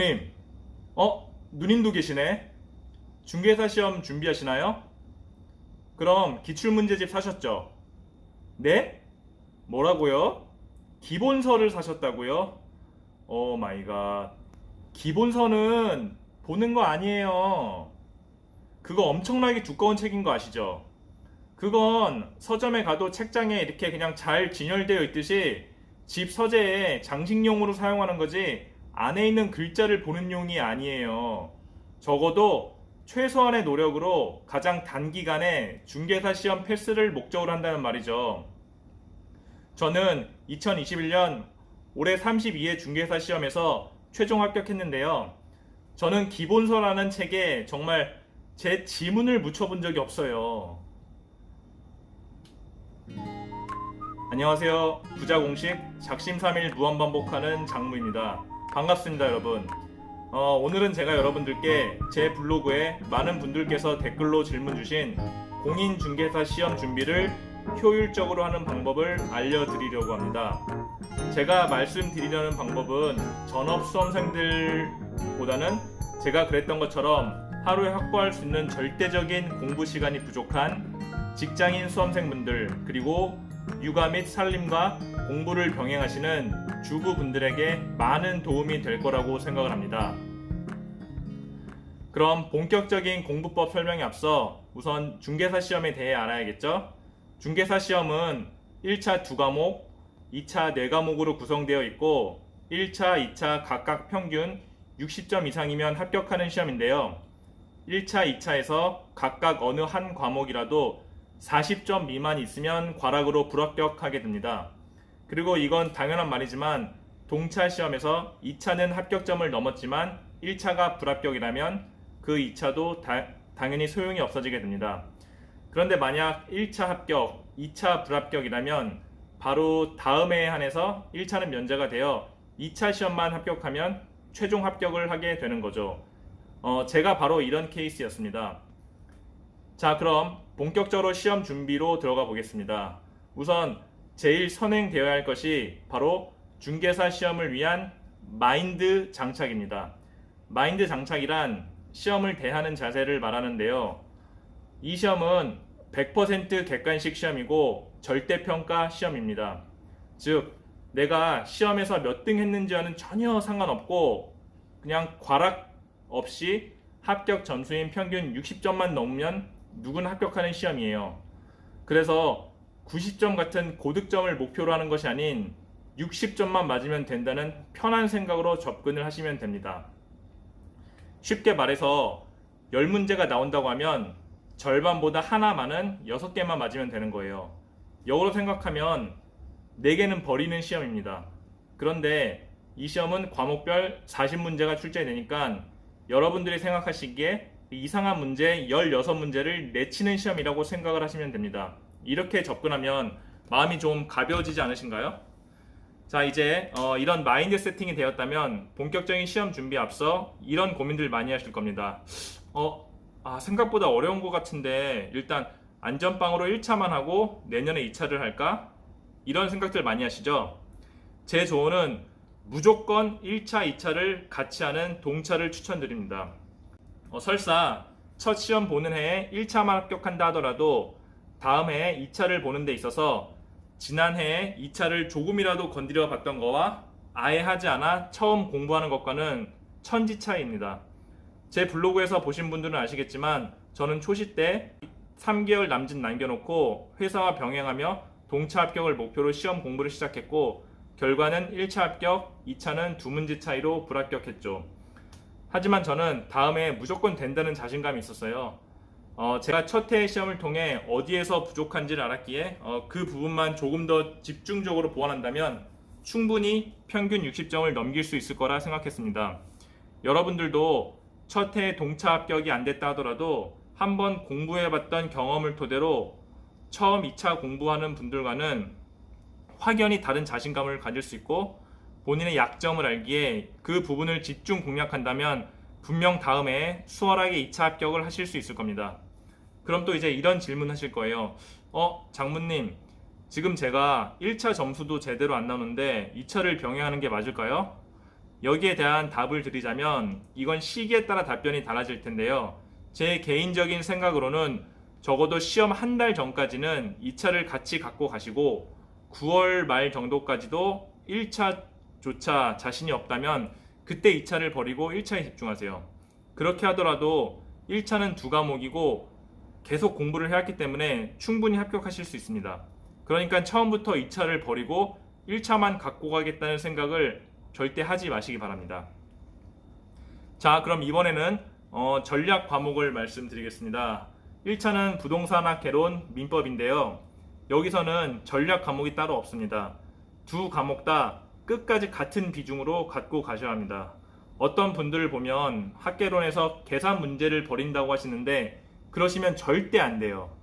부장님, 누님도 계시네. 중개사 시험 준비하시나요? 그럼 기출문제집 사셨죠? 네? 뭐라고요? 기본서를 사셨다고요? 오 마이 갓. 기본서는 보는 거 아니에요. 그거 엄청나게 두꺼운 책인 거 아시죠? 그건 서점에 가도 책장에 이렇게 그냥 잘 진열되어 있듯이 집 서재에 장식용으로 사용하는 거지 안에 있는 글자를 보는 용이 아니에요. 적어도 최소한의 노력으로 가장 단기간에 중개사 시험 패스를 목적으로 한다는 말이죠. 저는 2021년 올해 32회 중개사 시험에서 최종 합격했는데요. 저는 기본서라는 책에 정말 제 지문을 묻혀본 적이 없어요. 안녕하세요. 부자공식 작심삼일 무한반복하는 장무입니다. 반갑습니다, 여러분. 오늘은 제가 여러분들께 제 블로그에 많은 분들께서 댓글로 질문 주신 공인중개사 시험 준비를 효율적으로 하는 방법을 알려드리려고 합니다. 제가 말씀드리려는 방법은 전업 수험생들보다는 제가 그랬던 것처럼 하루에 확보할 수 있는 절대적인 공부 시간이 부족한 직장인 수험생분들, 그리고 육아 및 살림과 공부를 병행하시는 주부분들에게 많은 도움이 될 거라고 생각을 합니다. 그럼 본격적인 공부법 설명에 앞서 우선 중개사 시험에 대해 알아야겠죠? 중개사 시험은 1차 2과목, 2차 4과목으로 구성되어 있고 1차, 2차 각각 평균 60점 이상이면 합격하는 시험인데요. 1차, 2차에서 각각 어느 한 과목이라도 40점 미만이 있으면 과락으로 불합격하게 됩니다. 그리고 이건 당연한 말이지만 동차 시험에서 2차는 합격점을 넘었지만 1차가 불합격이라면 그 2차도 당연히 소용이 없어지게 됩니다. 그런데 만약 1차 합격, 2차 불합격이라면 바로 다음 해에 한해서 1차는 면제가 되어 2차 시험만 합격하면 최종 합격을 하게 되는 거죠. 제가 바로 이런 케이스였습니다. 자, 그럼 본격적으로 시험 준비로 들어가 보겠습니다. 우선 제일 선행되어야 할 것이 바로 중개사 시험을 위한 마인드 장착입니다. 마인드 장착이란 시험을 대하는 자세를 말하는데요. 이 시험은 100% 객관식 시험이고 절대평가 시험입니다. 즉, 내가 시험에서 몇 등 했는지와는 전혀 상관없고 그냥 과락 없이 합격 점수인 평균 60점만 넘으면 누구나 합격하는 시험이에요. 그래서 90점 같은 고득점을 목표로 하는 것이 아닌 60점만 맞으면 된다는 편한 생각으로 접근을 하시면 됩니다. 쉽게 말해서 10문제가 나온다고 하면 절반보다 하나 많은 6개만 맞으면 되는 거예요. 역으로 생각하면 4개는 버리는 시험입니다. 그런데 이 시험은 과목별 40문제가 출제되니까 여러분들이 생각하시기에 이상한 문제 16문제를 내치는 시험이라고 생각을 하시면 됩니다. 이렇게 접근하면 마음이 좀 가벼워지지 않으신가요? 자, 이제 이런 마인드 세팅이 되었다면 본격적인 시험 준비에 앞서 이런 고민들 많이 하실 겁니다. 생각보다 어려운 것 같은데 일단 안전빵으로 1차만 하고 내년에 2차를 할까? 이런 생각들 많이 하시죠? 제 조언은 무조건 1차, 2차를 같이 하는 동차를 추천드립니다. 설사 첫 시험 보는 해에 1차만 합격한다 하더라도 다음 해에 2차를 보는 데 있어서 지난 해에 2차를 조금이라도 건드려 봤던 거와 아예 하지 않아 처음 공부하는 것과는 천지 차이입니다. 제 블로그에서 보신 분들은 아시겠지만 저는 초시 때 3개월 남짓 남겨놓고 회사와 병행하며 동차 합격을 목표로 시험 공부를 시작했고 결과는 1차 합격, 2차는 2문제 차이로 불합격했죠. 하지만 저는 다음에 무조건 된다는 자신감이 있었어요. 제가 첫 해의 시험을 통해 어디에서 부족한지를 알았기에 그 부분만 조금 더 집중적으로 보완한다면 충분히 평균 60점을 넘길 수 있을 거라 생각했습니다. 여러분들도 첫 해 동차 합격이 안 됐다 하더라도 한번 공부해봤던 경험을 토대로 처음 2차 공부하는 분들과는 확연히 다른 자신감을 가질 수 있고 본인의 약점을 알기에 그 부분을 집중 공략한다면 분명 다음에 수월하게 2차 합격을 하실 수 있을 겁니다. 그럼 또 이제 이런 질문 하실 거예요. 장문님, 지금 제가 1차 점수도 제대로 안 나오는데 2차를 병행하는 게 맞을까요? 여기에 대한 답을 드리자면 이건 시기에 따라 답변이 달라질 텐데요. 제 개인적인 생각으로는 적어도 시험 한 달 전까지는 2차를 같이 갖고 가시고 9월 말 정도까지도 1차조차 자신이 없다면 그때 2차를 버리고 1차에 집중하세요. 그렇게 하더라도 1차는 2과목이고 계속 공부를 해왔기 때문에 충분히 합격하실 수 있습니다. 그러니까 처음부터 2차를 버리고 1차만 갖고 가겠다는 생각을 절대 하지 마시기 바랍니다. 자, 그럼 이번에는 전략 과목을 말씀드리겠습니다. 1차는 부동산학 개론 민법인데요. 여기서는 전략 과목이 따로 없습니다. 두 과목 다 끝까지 같은 비중으로 갖고 가셔야 합니다. 어떤 분들을 보면 학개론에서 계산 문제를 버린다고 하시는데 그러시면 절대 안 돼요.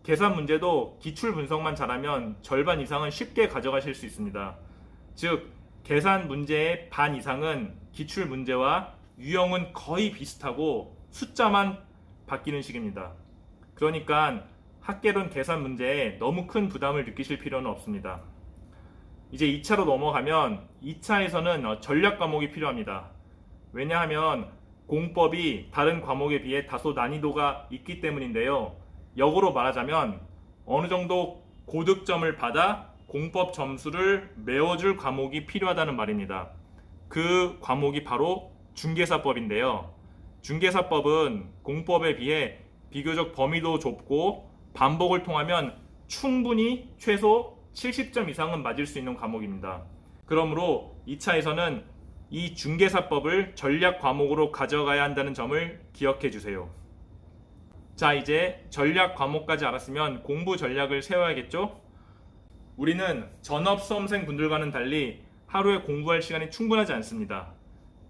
계산 문제도 기출 분석만 잘하면 절반 이상은 쉽게 가져가실 수 있습니다. 즉, 계산 문제의 반 이상은 기출 문제와 유형은 거의 비슷하고 숫자만 바뀌는 식입니다. 그러니까 학개론 계산 문제에 너무 큰 부담을 느끼실 필요는 없습니다. 이제 2차로 넘어가면 2차에서는 전략 과목이 필요합니다. 왜냐하면 공법이 다른 과목에 비해 다소 난이도가 있기 때문인데요. 역으로 말하자면 어느 정도 고득점을 받아 공법 점수를 메워줄 과목이 필요하다는 말입니다. 그 과목이 바로 중개사법인데요. 중개사법은 공법에 비해 비교적 범위도 좁고 반복을 통하면 충분히 최소 70점 이상은 맞을 수 있는 과목입니다. 그러므로 2차에서는 이 중개사법을 전략 과목으로 가져가야 한다는 점을 기억해 주세요. 자, 이제 전략 과목까지 알았으면 공부 전략을 세워야겠죠? 우리는 전업 수험생 분들과는 달리 하루에 공부할 시간이 충분하지 않습니다.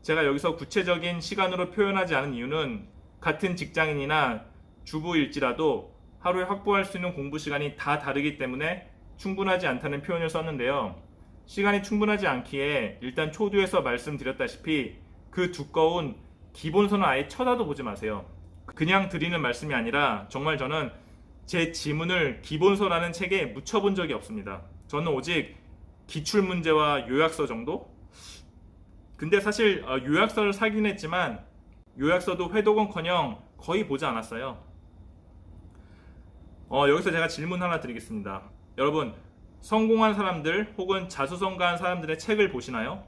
제가 여기서 구체적인 시간으로 표현하지 않은 이유는 같은 직장인이나 주부일지라도 하루에 확보할 수 있는 공부 시간이 다 다르기 때문에 충분하지 않다는 표현을 썼는데요. 시간이 충분하지 않기에 일단 초두에서 말씀드렸다시피 그 두꺼운 기본서는 아예 쳐다도 보지 마세요. 그냥 드리는 말씀이 아니라 정말 저는 제 지문을 기본서라는 책에 묻혀본 적이 없습니다. 저는 오직 기출문제와 요약서 정도? 근데 사실 요약서를 사긴 했지만 요약서도 회독은커녕 거의 보지 않았어요. 여기서 제가 질문 하나 드리겠습니다. 여러분, 성공한 사람들 혹은 자수성가한 사람들의 책을 보시나요?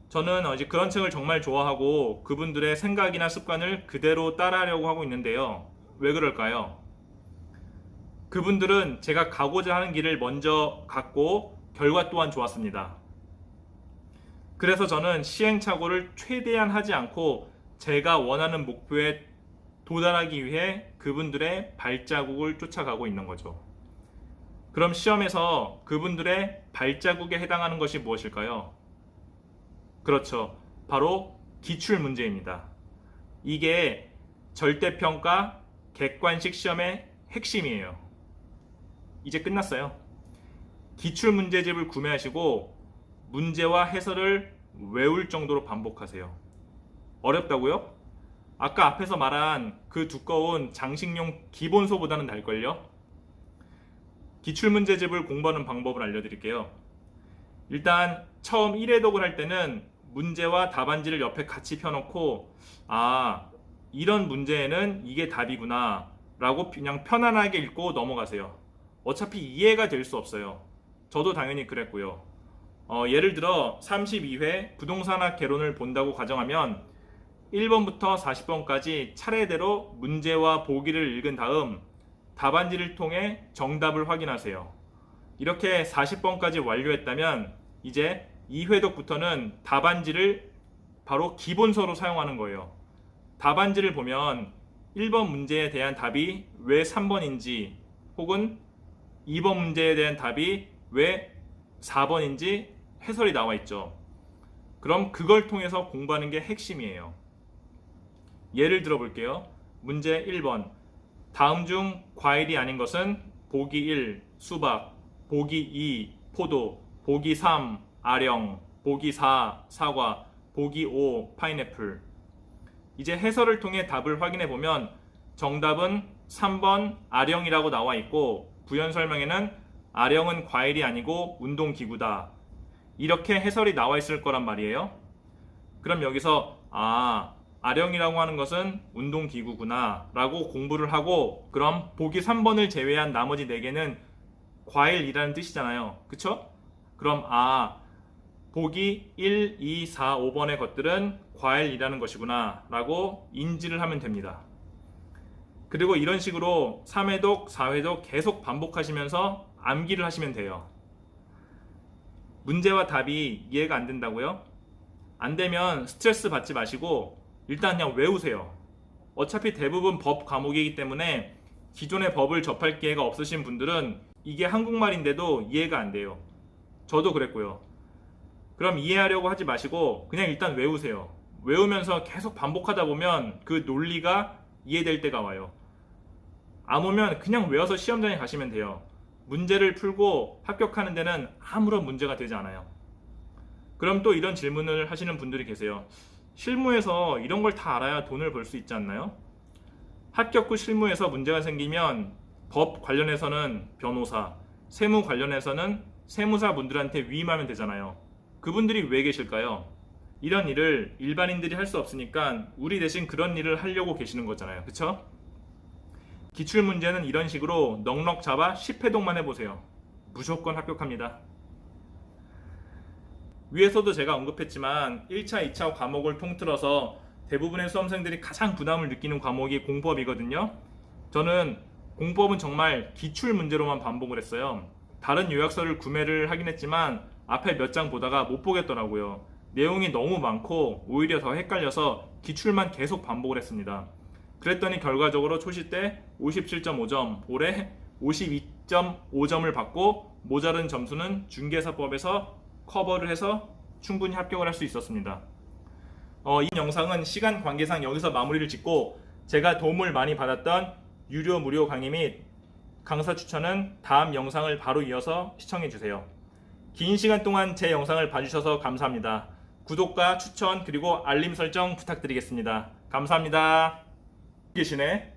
저는 이제 그런 책을 정말 좋아하고 그분들의 생각이나 습관을 그대로 따라하려고 하고 있는데요. 왜 그럴까요? 그분들은 제가 가고자 하는 길을 먼저 갔고 결과 또한 좋았습니다. 그래서 저는 시행착오를 최대한 하지 않고 제가 원하는 목표에 도달하기 위해 그분들의 발자국을 쫓아가고 있는 거죠. 그럼 시험에서 그분들의 발자국에 해당하는 것이 무엇일까요? 그렇죠. 바로 기출 문제입니다. 이게 절대평가 객관식 시험의 핵심이에요. 이제 끝났어요. 기출 문제집을 구매하시고 문제와 해설을 외울 정도로 반복하세요. 어렵다고요? 아까 앞에서 말한 그 두꺼운 장식용 기본서보다는 날걸요? 기출문제집을 공부하는 방법을 알려드릴게요. 일단 처음 1회독을 할 때는 문제와 답안지를 옆에 같이 펴놓고 이런 문제에는 이게 답이구나 라고 그냥 편안하게 읽고 넘어가세요. 어차피 이해가 될 수 없어요. 저도 당연히 그랬고요. 예를 들어 32회 부동산학 개론을 본다고 가정하면 1번부터 40번까지 차례대로 문제와 보기를 읽은 다음 답안지를 통해 정답을 확인하세요. 이렇게 40번까지 완료했다면 이제 2회독부터는 답안지를 바로 기본서로 사용하는 거예요. 답안지를 보면 1번 문제에 대한 답이 왜 3번인지 혹은 2번 문제에 대한 답이 왜 4번인지 해설이 나와 있죠. 그럼 그걸 통해서 공부하는 게 핵심이에요. 예를 들어 볼게요. 문제 1번. 다음 중 과일이 아닌 것은 보기 1 수박, 보기 2 포도, 보기 3 아령, 보기 4 사과, 보기 5 파인애플. 이제 해설을 통해 답을 확인해 보면 정답은 3번 아령이라고 나와 있고 부연 설명에는 아령은 과일이 아니고 운동기구다. 이렇게 해설이 나와 있을 거란 말이에요. 그럼 여기서 아령이라고 하는 것은 운동기구구나 라고 공부를 하고, 그럼 보기 3번을 제외한 나머지 4개는 과일이라는 뜻이잖아요. 그쵸? 그럼 보기 1, 2, 4, 5번의 것들은 과일이라는 것이구나 라고 인지를 하면 됩니다. 그리고 이런 식으로 3회독, 4회독 계속 반복하시면서 암기를 하시면 돼요. 문제와 답이 이해가 안 된다고요? 안 되면 스트레스 받지 마시고 일단 그냥 외우세요. 어차피 대부분 법 과목이기 때문에 기존의 법을 접할 기회가 없으신 분들은 이게 한국말인데도 이해가 안 돼요. 저도 그랬고요. 그럼 이해하려고 하지 마시고 그냥 일단 외우세요. 외우면서 계속 반복하다 보면 그 논리가 이해될 때가 와요. 안 오면 그냥 외워서 시험장에 가시면 돼요. 문제를 풀고 합격하는 데는 아무런 문제가 되지 않아요. 그럼 또 이런 질문을 하시는 분들이 계세요. 실무에서 이런 걸 다 알아야 돈을 벌 수 있지 않나요? 합격 후 실무에서 문제가 생기면 법 관련해서는 변호사, 세무 관련해서는 세무사 분들한테 위임하면 되잖아요. 그분들이 왜 계실까요? 이런 일을 일반인들이 할 수 없으니까 우리 대신 그런 일을 하려고 계시는 거잖아요. 그쵸? 기출문제는 이런 식으로 넉넉 잡아 10회독만 해보세요. 무조건 합격합니다. 위에서도 제가 언급했지만 1차, 2차 과목을 통틀어서 대부분의 수험생들이 가장 부담을 느끼는 과목이 공법이거든요. 저는 공법은 정말 기출문제로만 반복을 했어요. 다른 요약서를 구매를 하긴 했지만 앞에 몇 장 보다가 못 보겠더라고요. 내용이 너무 많고 오히려 더 헷갈려서 기출만 계속 반복을 했습니다. 그랬더니 결과적으로 초시 때 57.5점, 올해 52.5점을 받고 모자른 점수는 중개사법에서 커버를 해서 충분히 합격을 할 수 있었습니다. 이 영상은 시간 관계상 여기서 마무리를 짓고 제가 도움을 많이 받았던 유료 무료 강의 및 강사 추천은 다음 영상을 바로 이어서 시청해주세요. 긴 시간 동안 제 영상을 봐주셔서 감사합니다. 구독과 추천 그리고 알림 설정 부탁드리겠습니다. 감사합니다. 계시네.